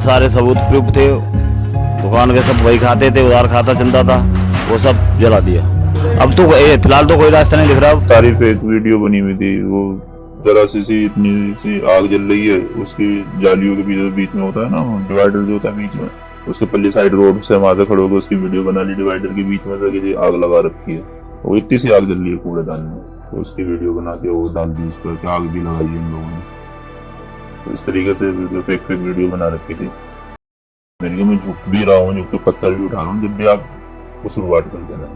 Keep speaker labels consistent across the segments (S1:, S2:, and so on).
S1: सारे सबूत प्रूफ थे, दुकान के सब वही खाते थे, उधार खाता चंदा था, वो सब जला दिया। अब तो फिलहाल तो कोई रास्ता नहीं दिख रहा।
S2: सारी फेक वीडियो बनी हुई थी, वो जरा सी इतनी सी आग जल रही है, उसकी जालियों के बीच में होता है ना डिवाइडर जो होता है बीच में, उसके पल्ली साइड रोड से वहां से खड़े होकर उसकी वीडियो बना ली, डिवाइडर के बीच में से कि आग लगा रखी है, वो इतनी सी आग जल रही है कूड़ेदान में, तो उसकी वीडियो बना के वो डाल दी उस पर, आग भी लगाई इन लोगों ने। तो इस तरीके से फेक वीडियो बना रखी थी। मैंने कहा मैं झुक भी रहा हूँ, झुक के पत्थर भी उठा रहा हूँ, जब भी आप वो शुरुआत कर देना।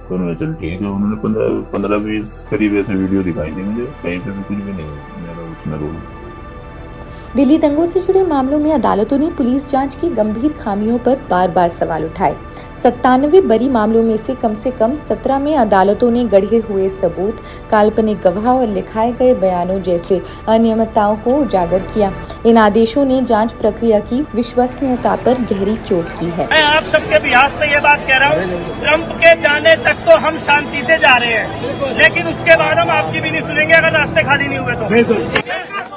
S2: तो उन्होंने चल ठीक है, उन्होंने 15-20 करीब ऐसे वीडियो दिखाई थी मुझे, कहीं पे भी कुछ भी नहीं मेरा उसमें रोल।
S3: दिल्ली दंगों से जुड़े मामलों में अदालतों ने पुलिस जांच की गंभीर खामियों पर बार बार सवाल उठाए। 97 बड़ी मामलों में से कम 17 में अदालतों ने गढ़े हुए सबूत, काल्पनिक गवाह और लिखाए गए बयानों जैसे अनियमितताओं को उजागर किया। इन आदेशों ने जांच प्रक्रिया की विश्वसनीयता पर गहरी चोट की है।
S4: मैं आप सबके बिहाफ पे ये बात कह रहा हूँ, ट्रंप के जाने तक तो हम शांति से जा रहे हैं, लेकिन उसके बाद हम आपकी भी नहीं सुनेंगे अगर रास्ते खाली नहीं हुए तो।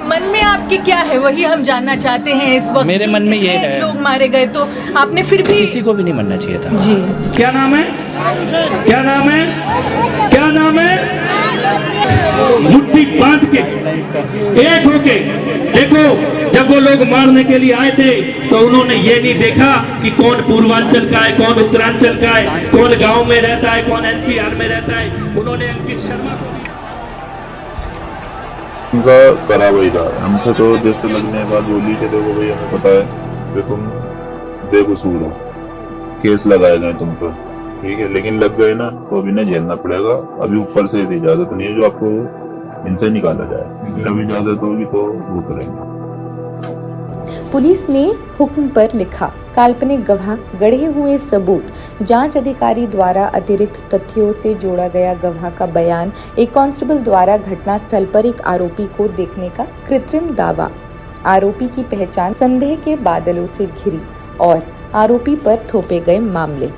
S5: मन में आपके क्या है, वही हम जानना चाहते हैं इस वक्त।
S6: मेरे मन में ये है,
S5: लोग मारे गए तो आपने फिर भी
S6: किसी को भी नहीं मरना चाहिए था।
S5: जी
S4: क्या नाम है, क्या नाम है, क्या नाम है? मुट्ठी बांध के एक होके देखो, जब वो लोग मारने के लिए आए थे तो उन्होंने ये नहीं देखा कि कौन पूर्वांचल का है, कौन उत्तरांचल का है, कौन गांव में रहता है, कौन एनसीआर में रहता है। उन्होंने अंकित शर्मा को
S2: उनका करा वही था। हमसे तो जैसे लगने के बाद बोली कि देखो भाई हमें पता है कि तुम बेकसूर हो, केस लगाए गए तुम पर, ठीक है, लेकिन लग गए ना तो अभी नहीं झेलना पड़ेगा। अभी ऊपर से इजाजत नहीं है जो आपको इनसे निकाला जाए, अभी इजाजत होगी तो वो करेंगे।
S3: पुलिस ने हुक्म पर लिखा काल्पनिक गवाह, गढ़े हुए सबूत, जांच अधिकारी द्वारा अतिरिक्त तथ्यों से जोड़ा गया गवाह का बयान, एक कांस्टेबल द्वारा घटनास्थल पर एक आरोपी को देखने का कृत्रिम दावा, आरोपी की पहचान संदेह के बादलों से घिरी और आरोपी पर थोपे गए मामले।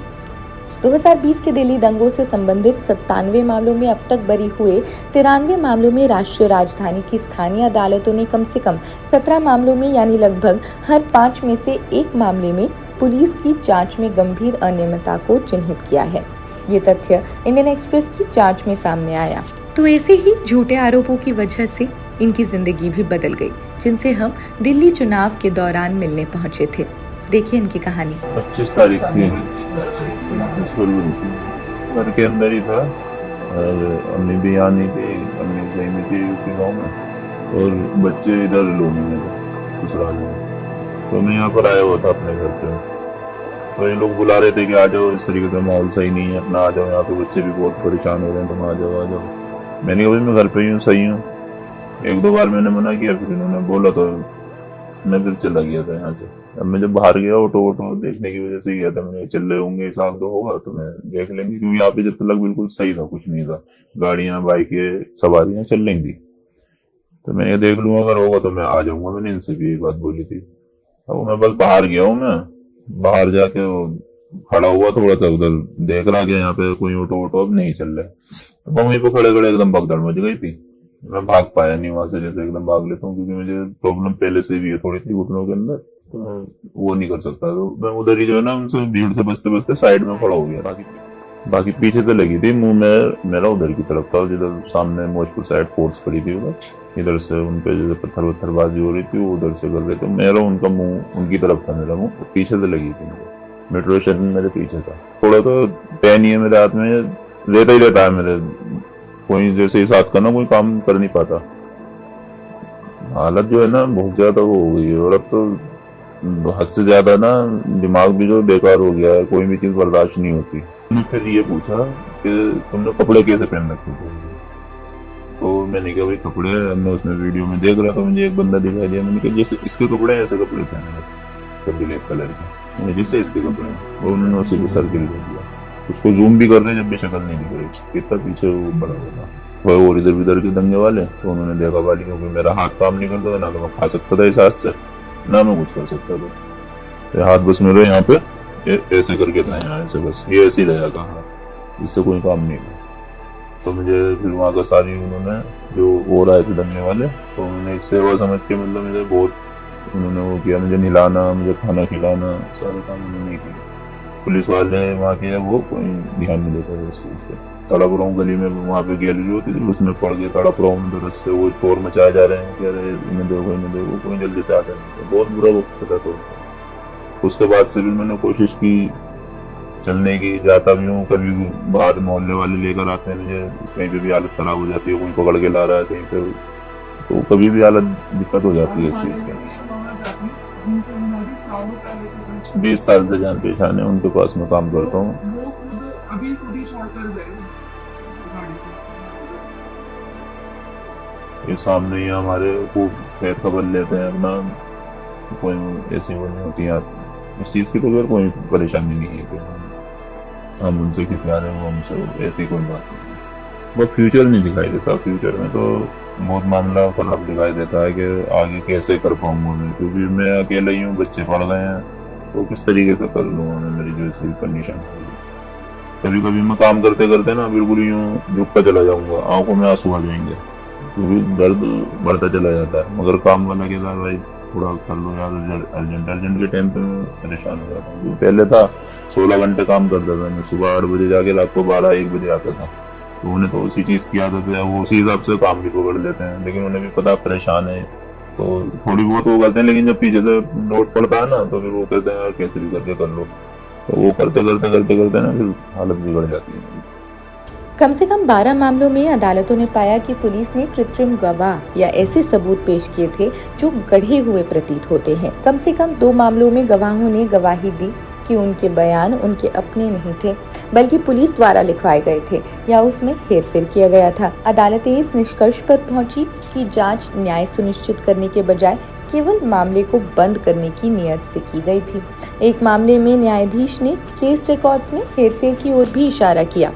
S3: 2020 के दिल्ली दंगों से संबंधित 97 मामलों में अब तक बरी हुए 93 मामलों में राष्ट्रीय राजधानी की स्थानीय अदालतों ने कम से कम 17 मामलों में यानी लगभग हर 5 में से 1 मामले में पुलिस की जांच में गंभीर अनियमितता को चिन्हित किया है। ये तथ्य इंडियन एक्सप्रेस की जांच में सामने आया। तो ऐसे ही झूठे आरोपों की वजह से इनकी जिंदगी भी बदल गई, जिनसे हम दिल्ली चुनाव के दौरान मिलने पहुंचे थे। देखिए इनकी कहानी।
S2: 25 तारीख थी, 25 फरवरी थी, घर के अंदर ही था और अम्मी भी यहाँ नहीं थी, अम्मी कहीं में थी यूपी गाँव में और बच्चे इधर लोनी में थे ससुराल में। तो मैं यहाँ पर आया हुआ था अपने घर पे, तो ये लोग बुला रहे थे कि आ जाओ, इस तरीके का माहौल सही नहीं है, अपना आ जाओ, यहाँ पे बच्चे भी बहुत परेशान हो रहे हैं, तुम आ जाओ आ जाओ। मैंने कहा भाई मैं घर पे ही हूँ, सही हूँ। 1-2 बार मैंने मना किया, फिर इन्होंने बोला तो मैं फिर चला गया था यहाँ से। अब मैं जब बाहर गया ऑटो देखने की वजह से गया था, मैंने चल रहे होंगे साल तो होगा तो मैं देख लेंगे, क्योंकि यहाँ पे जब तक बिल्कुल सही था, कुछ नहीं था, गाड़ियां बाइकें सवारियां चल रही थी, तो मैं ये देख लूंगा, अगर होगा तो मैं आ जाऊंगा। मैंने इनसे भी एक बात बोली थी। अब मैं बस बाहर गया हूँ, मैं बाहर जाके खड़ा हुआ, थोड़ा सा उधर देख रहा गया, यहाँ पे कोई ऑटो अब नहीं चल रहा, वहीं पे खड़े खड़े एकदम भगदड़ मच गई थी। मैं भाग पाया नहीं वहां से, जैसे एकदम भाग लेता हूँ, क्योंकि मुझे प्रॉब्लम पहले से भी है थोड़ी सी घुटनों के अंदर, तो वो नहीं कर सकता। तो मैं उधर ही जो है ना उनसे भीड़ से बचते बचते साइड में खड़ा हो गया। बाकी पीछे से लगी थी, मुंह में मेरा उधर की तरफ था, जिधर सामने मौजपुर साइड फोर्स खड़ी थी, उधर इधर से उनपे जो पत्थरबाजी हो रही थी वो उधर से कर रहे थे, मेरा उनका मुंह उनकी तरफ था, मेरा मुंह पीछे से लगी थी। मेट्रो स्टेशन मेरे पीछे था, थोड़ा तो पैन ही है मेरे हाथ में, रहता ही रहता है मेरे, कोई जैसे इस हाथ का ना कोई काम कर नहीं पाता। हालत जो है ना बहुत ज्यादा वो हो गई है, और अब तो हद से ज्यादा ना दिमाग भी जो बेकार हो गया है, कोई भी चीज बर्दाश्त नहीं होती। मैंने फिर ये पूछा कि तुमने कपड़े कैसे पहन रखे थे, तो मैंने कहा भाई कपड़े, हमने उसमें वीडियो में देख रहा था, मुझे एक बंदा दिखाई दिया, मैंने कहा जैसे इसके कपड़े ऐसे कपड़े पहने रखे, ब्लैक कलर के, जैसे इसके कपड़े, और उन्होंने उसी को सर्किल दे दिया। उसको जूम भी कर रहे जब भी शक्ल नहीं दिख रही, कितना पीछे वो बड़ा होगा, और इधर उधर के दंगे वाले, तो उन्होंने देखा वाली, क्योंकि मेरा हाथ काम नहीं करता था, ना तो मैं खा सकता था इस हाथ से, ना मैं कुछ कर सकता था, तो हाथ बस मेरे यहाँ पे ऐसे करके था, यहाँ ऐसे बस ये ऐसे ही रहेगा हाथ, इससे कोई काम नहीं था। तो मुझे फिर वहाँ का सारी उन्होंने जो हो रहा थे धरने वाले, तो उन्होंने एक सेवा समझ के मतलब मुझे बहुत उन्होंने वो किया, मुझे नहलाना, मुझे खाना खिलाना, सारे काम उन्होंने किए। पुलिस वाले वहाँ के वो कोई ध्यान नहीं देता था उस चीज़ पे। तड़प रहा हूँ गली में, वहाँ पे गैलरी होती थी, उसमें पड़ के तड़प रहा हूँ दर्द से, वो शोर मचाए जा रहे हैं कि अरे इन्हें देखो, कोई जल्दी से आता नहीं। बहुत बुरा वक्त था। तो उसके बाद से भी मैंने कोशिश की चलने की, जाता भी हूँ, कभी बाहर मोहल्ले वाले लेकर आते हैं मुझे, कहीं पे भी हालत खराब हो जाती है, कोई पकड़ के ला रहा है कहीं पे, तो कभी भी हालत दिक्कत हो जाती है इस चीज़ की। 20 साल से जान पहचान है, उनके पास मैं काम करता हूँ। ये सामने ही हमारे खूब खैर खबर लेते हैं अपना, कोई ऐसी वो नहीं होती है, उस चीज़ की तो फिर कोई परेशानी नहीं है कि हम उनसे किसी आ रहे हैं, वो हमसे ऐसी कोई बात नहीं। वो फ्यूचर नहीं दिखाई देता, फ्यूचर में तो बहुत मामला खराब दिखाई देता है कि आगे कैसे कर पाऊंगा मैं, क्योंकि मैं अकेला ही हूँ, बच्चे पढ़ रहे हैं, तो किस तरीके से कर लूँगा मैं, मेरी जो ऐसी कंडीशन है। कभी कभी मैं काम करते करते ना बिल्कुल यूँ झुकता चला जाऊँगा, आंखों में आंसू आ जाएंगे, क्योंकि दर्द बढ़ता चला जाता है। मगर काम वाला के साथ भाई थोड़ा कर लो यार, अर्जेंट के टाइम पे मैं परेशान हो जाता हूँ। पहले था 16 घंटे काम करता था मैं, सुबह 8 बजे जाके रात को 12-1 बजे आता था, तो उन्हें तो उसी चीज़ की आदत है, वो उसी हिसाब से काम भी पकड़ लेते हैं। लेकिन उन्हें भी पता परेशान है, तो थोड़ी बहुत वो करते हैं, लेकिन जब पीछे से नोट पड़ता है ना, तो फिर वो कहते हैं यार कैसे भी करके कर लो, तो वो करते ना फिर हालत बिगड़ जाती है।
S3: कम से कम 12 मामलों में अदालतों ने पाया कि पुलिस ने कृत्रिम गवाह या ऐसे सबूत पेश किए थे जो गढ़े हुए प्रतीत होते हैं। कम से कम 2 मामलों में गवाहों ने गवाही दी कि उनके बयान उनके अपने नहीं थे, बल्कि पुलिस द्वारा लिखवाए गए थे या उसमें हेरफेर किया गया था। अदालतें इस निष्कर्ष पर पहुंची कि जांच न्याय सुनिश्चित करने के बजाय केवल मामले को बंद करने की नियत से की गई थी। एक मामले में न्यायाधीश ने केस रिकॉर्ड्स में हेरफेर की ओर भी इशारा किया।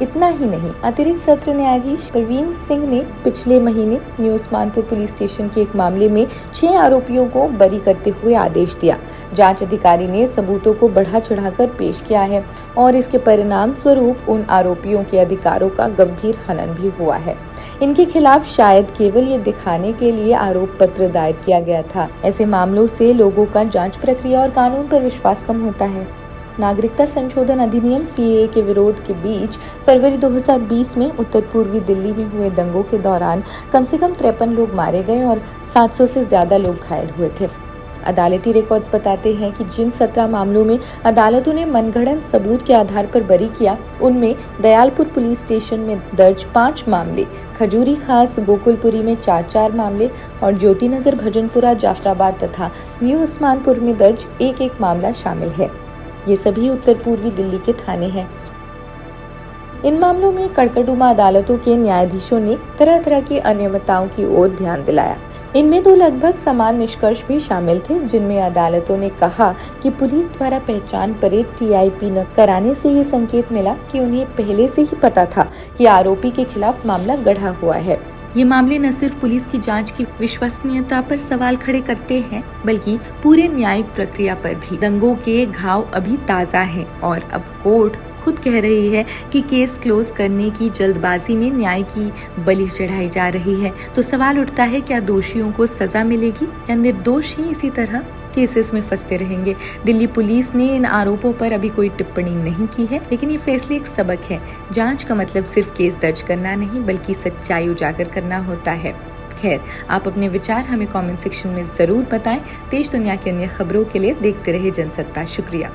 S3: इतना ही नहीं, अतिरिक्त सत्र न्यायाधीश प्रवीण सिंह ने पिछले महीने न्यू उस्मानपुर पुलिस स्टेशन के एक मामले में 6 आरोपियों को बरी करते हुए आदेश दिया। जांच अधिकारी ने सबूतों को बढ़ा चढ़ाकर पेश किया है और इसके परिणाम स्वरूप उन आरोपियों के अधिकारों का गंभीर हनन भी हुआ है। इनके खिलाफ शायद केवल ये दिखाने के लिए आरोप पत्र दायर किया गया था। ऐसे मामलों से लोगों का जांच प्रक्रिया और कानून पर विश्वास कम होता है। नागरिकता संशोधन अधिनियम सीएए के विरोध के बीच फरवरी 2020 में उत्तर पूर्वी दिल्ली में हुए दंगों के दौरान कम से कम 53 लोग मारे गए और 700 से ज्यादा लोग घायल हुए थे। अदालती रिकॉर्ड्स बताते हैं कि जिन 17 मामलों में अदालतों ने मनगढ़ंत सबूत के आधार पर बरी किया, उनमें दयालपुर पुलिस स्टेशन में दर्ज 5 मामले, खजूरी खास गोकुलपुरी में 4 मामले और ज्योतिनगर, भजनपुरा, जाफराबाद तथा न्यू उस्मानपुर में दर्ज एक मामला शामिल है। ये सभी उत्तर पूर्वी दिल्ली के थाने हैं। इन मामलों में कड़कड़ुमा अदालतों के न्यायाधीशों ने तरह तरह की अनियमितताओं की ओर ध्यान दिलाया। इनमें 2 लगभग समान निष्कर्ष भी शामिल थे, जिनमें अदालतों ने कहा कि पुलिस द्वारा पहचान परेड टीआईपी न कराने से ये संकेत मिला कि उन्हें पहले से ही पता था कि आरोपी के खिलाफ मामला गढ़ा हुआ है। ये मामले न सिर्फ पुलिस की जांच की विश्वसनीयता पर सवाल खड़े करते हैं, बल्कि पूरे न्यायिक प्रक्रिया पर भी। दंगों के घाव अभी ताजा हैं और अब कोर्ट खुद कह रही है कि केस क्लोज करने की जल्दबाजी में न्याय की बलि चढ़ाई जा रही है। तो सवाल उठता है, क्या दोषियों को सजा मिलेगी या निर्दोष ही इसी तरह केसेस में फंसते रहेंगे? दिल्ली पुलिस ने इन आरोपों पर अभी कोई टिप्पणी नहीं की है, लेकिन ये फैसले एक सबक है। जांच का मतलब सिर्फ केस दर्ज करना नहीं, बल्कि सच्चाई उजागर करना होता है। खैर, आप अपने विचार हमें कमेंट सेक्शन में जरूर बताएं। देश दुनिया की अन्य खबरों के लिए देखते रहिए जनसत्ता। शुक्रिया।